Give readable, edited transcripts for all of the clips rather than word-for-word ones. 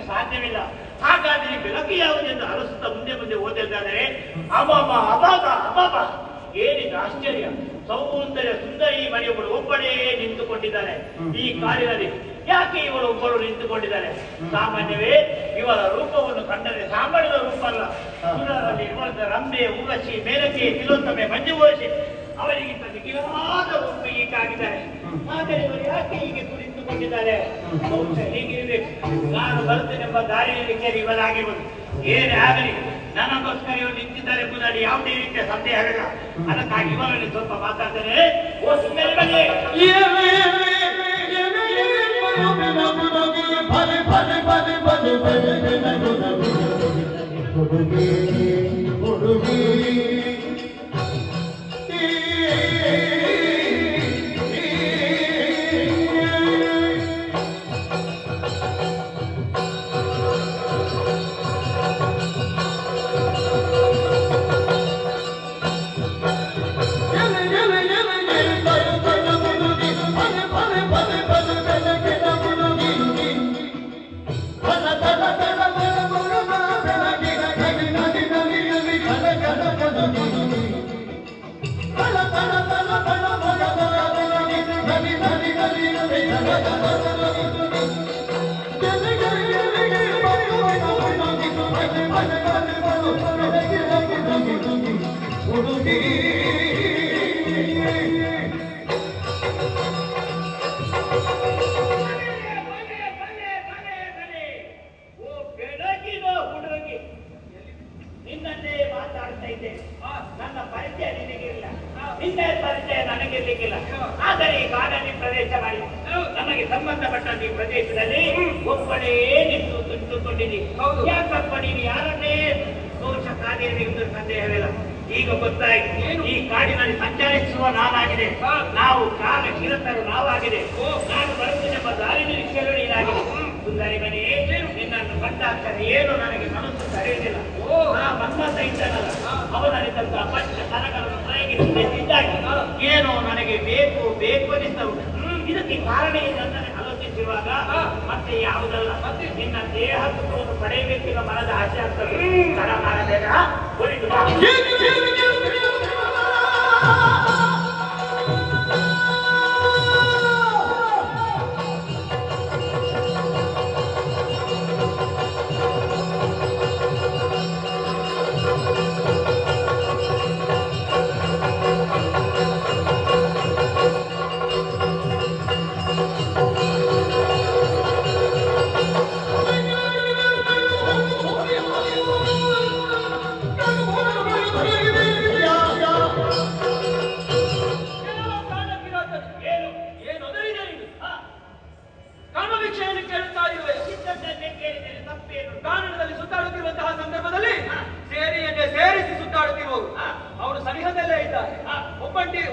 ಸಾಧ್ಯವಿಲ್ಲ. ಹಾಗಾದರೆ ಬೆಳಕು ಯಾವುದೆಂದು ಅರಸುತ್ತಾ ಮುಂದೆ ಮುಂದೆ ಓದಿದ್ದಾದರೆ ಅಬಾಬ ಅಬಾಬ ಅಬಾಬ ಏನಿದೆ ಆಶ್ಚರ್ಯ! ಸೌಂದರ್ಯ ಸುಂದರಿ ಮರಿಯೊಬ್ಬಳು ಒಬ್ಬಳೇ ನಿಂತುಕೊಂಡಿದ್ದಾಳೆ ಈ ಕಾಡಿನಲ್ಲಿ. ಯಾಕೆ ಇವಳು ಒಬ್ಬಳು ನಿಂತುಕೊಂಡಿದ್ದಾಳೆ? ಸಾಮಾನ್ಯವೇ ಇವರ ರೂಪವನ್ನು ಕಂಡರೆ ಸಾಮಾನ್ಯದ ರೂಪ ಅಲ್ಲ. ಸುರರಲ್ಲಿ ಇವಳ ರಂಬೆ, ಉರ್ವಶಿ, ಮೇಲಕ್ಕೆ, ತಿಲೋತ್ತಮೆ, ಮಂಜುವೋಷಿ ಅವರಿಗಿಂತ ನಿಖಿಲಾದ ರೂಪ ಹೀಗಾಗಿದ್ದಾರೆ. ಆದರೆ ಇವರು ಯಾಕೆ ಹೀಗೆ ನಿಂತುಕೊಂಡಿದ್ದಾರೆ? ಹೀಗಿರ್ಬೇಕು. ನಾನು ಬರುತ್ತೇನೆಂಬ ದಾರಿಯಲ್ಲಿ ಕೇಳಿ ಇವರಾಗಿರುವುದು. ಏನೇ ಆಗಲಿ ನನಗೋಸ್ಕರ ಇವರು ನಿಂತಿದ್ದಾರೆ ಎಂಬುದಾಗಿ ಯಾವುದೇ ರೀತಿಯ ಸಂದೇಹವಿಲ್ಲ. ಅದಕ್ಕಾಗಿ ಇವರಲ್ಲಿ ಸ್ವಲ್ಪ ಮಾತಾಡ್ತೇನೆ. ಓ ಸುಮ್ಮನೆ ಬನ್ನಿ. ನಿನ್ನನ್ನೇ ಮಾತಾಡ್ತಾ ಇದ್ದೆ. ನನ್ನ ಪರಿಚಯ ನಿನಗಿಲ್ಲ, ನಿನ್ನ ಪರಿಚಯ ನನಗಿರ್ಲಿಕ್ಕಿಲ್ಲ. ಆದರೆ ಈ ಕಾಡಲ್ಲಿ ಪ್ರವೇಶ ಮಾಡಿ ನಮಗೆ ಸಂಬಂಧಪಟ್ಟ ಈ ಪ್ರದೇಶದಲ್ಲಿ ಒಬ್ಬಳೇ ನಿಂತುಕೊಂಡಿದ್ದೀನಿ. ಯಾಕಪ್ಪ ನೀನು ಯಾರನ್ನೇ ದೋಷ ಕಾದಿರಬೇಕೆಂದು ಸಂದೇಹವಿಲ್ಲ. ಈಗ ಗೊತ್ತಾಯ್ತು, ಈ ಕಾಡಿನಲ್ಲಿ ಸಂಚರಿಸುವ ನಾನಾಗಿದೆ, ನಾವು ಕಾಲ ಕಿರತರು ನಾವಾಗಿದೆ. ನಾನು ಬರುತ್ತೇನೆಂಬ ದಾರಿ ನಿರೀಕ್ಷೆಗಳು ನೀನಾಗಿದೆ. ಸುಂದರಿ ಮನೆ, ನಿನ್ನನ್ನು ಕಂಡಾಗ್ತಾರೆ ಏನು ನನಗೆ ಮನಸ್ಸು ಸರಿಯುವುದಿಲ್ಲ. ಆ ಮನ್ಮಥ ಇದ್ದನಲ್ಲ, ಅವನಲ್ಲಿದ್ದಂತ ಪಂಚ ಕರಗಳನ್ನು ಪ್ರಯೋಗಿಸಿದ್ದಾಗಿ ಏನೋ ನನಗೆ ಬೇಕು ಬೇಕು ಅನಿಸ್ತವು. ಇದಕ್ಕೆ ಕಾರಣ ಏನಂತ ಆಲೋಚಿಸುವಾಗ ಮತ್ತೆ ಯಾವುದಲ್ಲ, ನಿನ್ನ ದೇಹ ಸುಖವನ್ನು ಪಡೆಯಬೇಕಿರುವ ಮನದ ಆಸೆ ಆಗ್ತದೆ. ತಡ ಮಾಡಬೇಡ, ಹೊರಿದು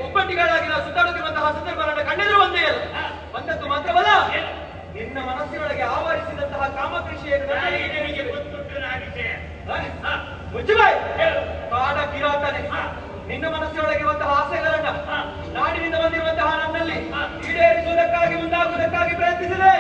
ಒಬ್ಬಟ್ಟಿಗಳಾಗಿ ನಾವು ಸುತ್ತಾಡುತ್ತಿರುವಂತಹ ಸಂದರ್ಭ ಕಣ್ಣೆದುರು ಒಂದೇ ಅಲ್ಲ, ಒಂದದ್ದು ಮಾತ್ರವಲ್ಲ, ನಿನ್ನ ಮನಸ್ಸಿನೊಳಗೆ ಆವರಿಸಿದಂತಹ ಕಾಮಕೃಷಿಯನ್ನು ಕಾಡ ಕಿರಾತನೆ ನಿನ್ನ ಮನಸ್ಸಿನೊಳಗೆ ಇರುವಂತಹ ಆಸೆಗಳನ್ನ ನಾಡಿನಿಂದ ಬಂದಿರುವಂತಹ ನನ್ನಲ್ಲಿ ಈಡೇರಿಸುವುದಕ್ಕಾಗಿ ಮುಂದಾಗುವುದಕ್ಕಾಗಿ ಪ್ರಯತ್ನಿಸಿದೆ.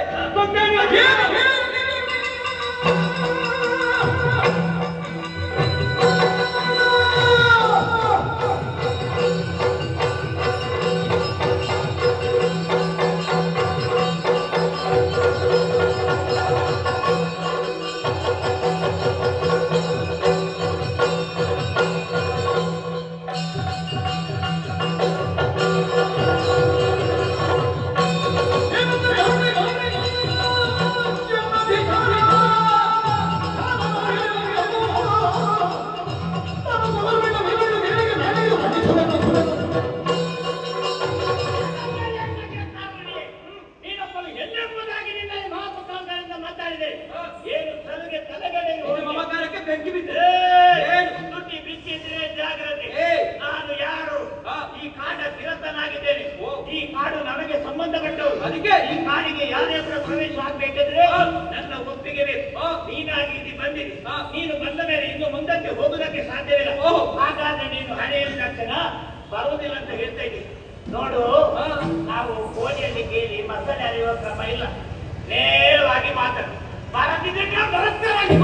ಮಾಡಿದೆ ಏನು ಸಲುಗೆ ತಲೆಗಡೆ ನಿನ್ನ ಮಮಕಾರಕ್ಕೆ ಬೆಂಕಿ ಬಿದ್ದೆ ದುಡ್ಡಿ ಬಿಚ್ಚಿದ್ರೆ ಜಾಗ್ರತೆ ಏ. ನಾನು ಯಾರು ಈ ಕಾಡ ತಿರತನಾಗಿದ್ದೇನೆ ಓ. ಈ ಕಾಡು ನಮಗೆ ಸಂಬಂಧಪಟ್ಟವರು ಅದಕ್ಕೆ ಈ ಕಾಡಿಗೆ ಯಾರ್ಯಾರ ಪ್ರವೇಶ ಆಗ್ಬೇಕಾದ್ರೆ ನನ್ನ ಒಪ್ಪಿಗೆ ಬೇಕು ನೀನಾಗಿ ಇಲ್ಲಿ ಬಂದಿರಿ ನೀನು ಬಂದ ಮೇಲೆ ಇನ್ನು ಮುಂದಕ್ಕೆ ಹೋಗುವುದಕ್ಕೆ ಸಾಧ್ಯವಿಲ್ಲ ಓಹೋ. ಹಾಗಾದ್ರೆ ನೀನು ಹಣೆಯ ತಕ್ಷಣ ಬರುವುದಿಲ್ಲ ಅಂತ ಹೇಳ್ತಾ ಇದ್ದೀನಿ ನೋಡು ನಾವು ಕೋಣೆಯಲ್ಲಿ ಕೇಳಿ ಮಸಾಲೆ ಅರಿಯುವ ಕ್ರಮ ಇಲ್ಲ ನೇರವಾಗಿ ಮಾತಾಡು ಬರದಿದ್ರೆ ಬರತ್ತರಾಗಿ